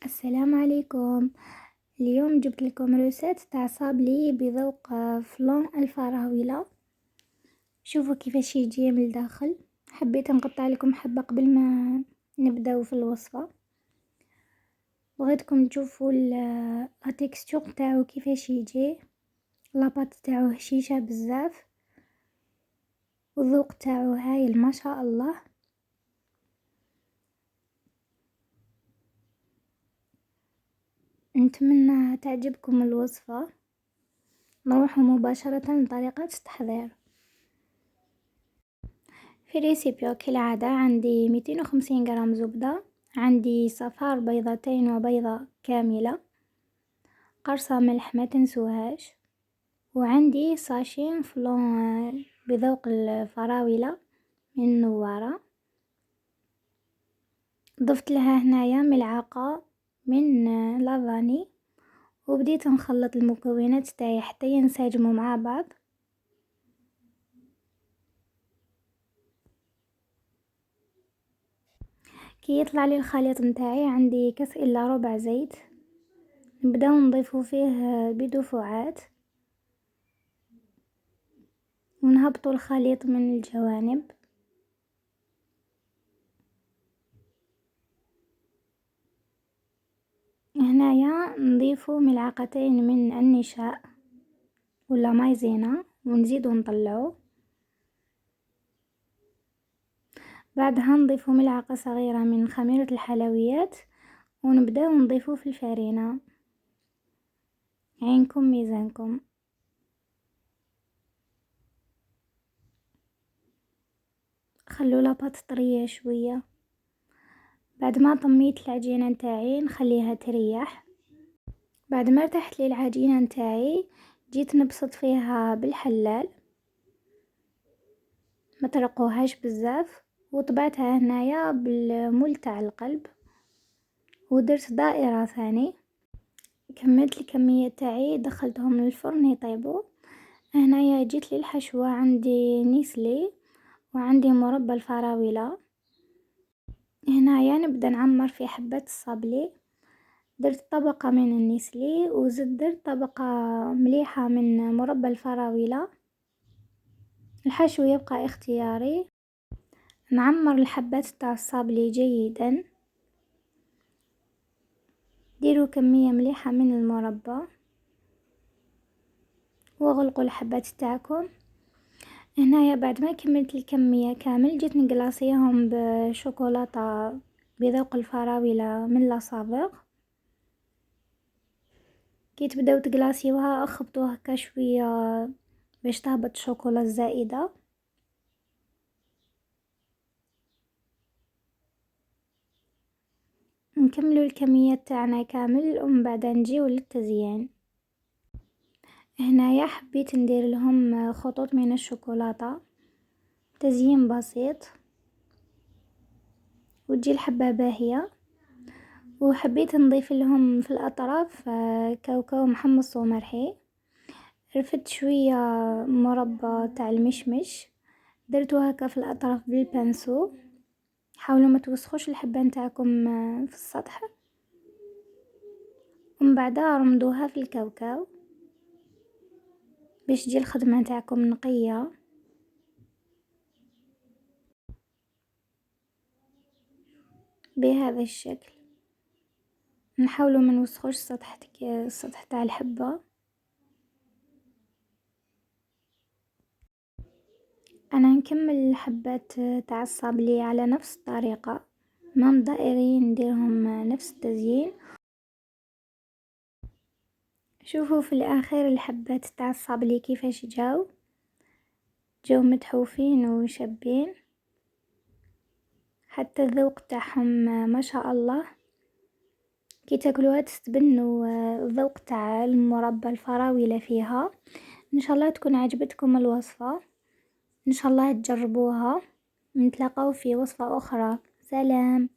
السلام عليكم. اليوم جبت لكم روسيت تاع صابلي بذوق فلون الفراولة. شوفوا كيفاش يجي من الداخل. حبيت نقطع لكم حبة قبل ما نبداو في الوصفة. بغيتكم تشوفوا التكستور تاعو كيفاش يجي. لاباط تاعو هشيشة بزاف والذوق تاعو هايل ما شاء الله. نتمنى تعجبكم الوصفة. نروح مباشرة لطريقة التحضير. في ريسيبيو كالعادة عندي 250 جرام زبدة، عندي صفار بيضتين وبيضة كاملة، قرصة ملح ما تنسوهاش، وعندي ساشين فلون بذوق الفراولة من نوارة. ضفت لها هنايا ملعقة من لافاني، وبديت نخلط المكونات تاعي حتى ينسجموا مع بعض. كي يطلع لي الخليط نتاعي عندي كاس الا ربع زيت، نبداو نضيفو فيه بدفعات ونهبطو الخليط من الجوانب. هنايا نضيفو ملعقتين من النشاء ولا مايزينا ونزيدو نطلعو. بعدها نضيفو ملعقة صغيرة من خميرة الحلويات ونبداو نضيفو في الفرينة. عينكم ميزانكم. خلو لاباط طرية شوية. بعد ما طميت العجينة نتاعي نخليها تريح. بعد ما ارتاحت لي العجينة نتاعي جيت نبسط فيها بالحلال، ما ترقوهاش بزاف، وطبعتها هنايا بالمول تاع القلب ودرت دائرة ثاني. كملت الكمية تاعي دخلتهم للفرن يطيبوا. هنايا جيت لي الحشوة، عندي نيسلي وعندي مربى الفراولة. هنايا نبدا نعمر في حبات الصابلي. درت طبقة من النيسلي درت طبقة مليحة من مربى الفراولة. الحشو يبقى اختياري. نعمر الحبات تاع الصابلي جيدا. ديروا كمية مليحة من المربى واغلقوا الحبات تاعكم. هنايا بعد ما كملت الكمية كامل جيت نقلاصيهم بشوكولاتة بذوق الفراولة من لاصافيغ. كي تبداو تقلاصيوها اخبطوها هكا شوية باش تهبط الشوكولا الزائدة. نكملوا الكمية تاعنا كامل ومن بعد نجيو للتزيين. هنايا حبيت ندير لهم خطوط من الشوكولاتة، تزيين بسيط وتجي الحبة باهية. وحبيت نضيف لهم في الأطراف كاوكاو محمص ومرحي. رفدت شوية مربى تاع المشمش درتو هكا في الأطراف بالبانسو. حاولوا ما توسخوش الحبة نتاعكم في السطح. ومن بعدها رمدوها في الكاوكاو باش تجي الخدمة نتاعكم نقية. بهذا الشكل نحاولوا ما نوسخوش السطح تاع الحبة. انا نكمل الحبات تاع الصابلي على نفس الطريقة، مام دائري نديرهم نفس التزيين. شوفوا في الاخير الحبات تاع الصابلي كيفاش جاو متحوفين وشابين، حتى الذوق تاعهم ما شاء الله. كي تاكلوها تتبنوا الذوق تاع المربى الفراولة فيها. ان شاء الله تكون عجبتكم الوصفة، ان شاء الله تجربوها. نتلاقاو في وصفة اخرى. سلام.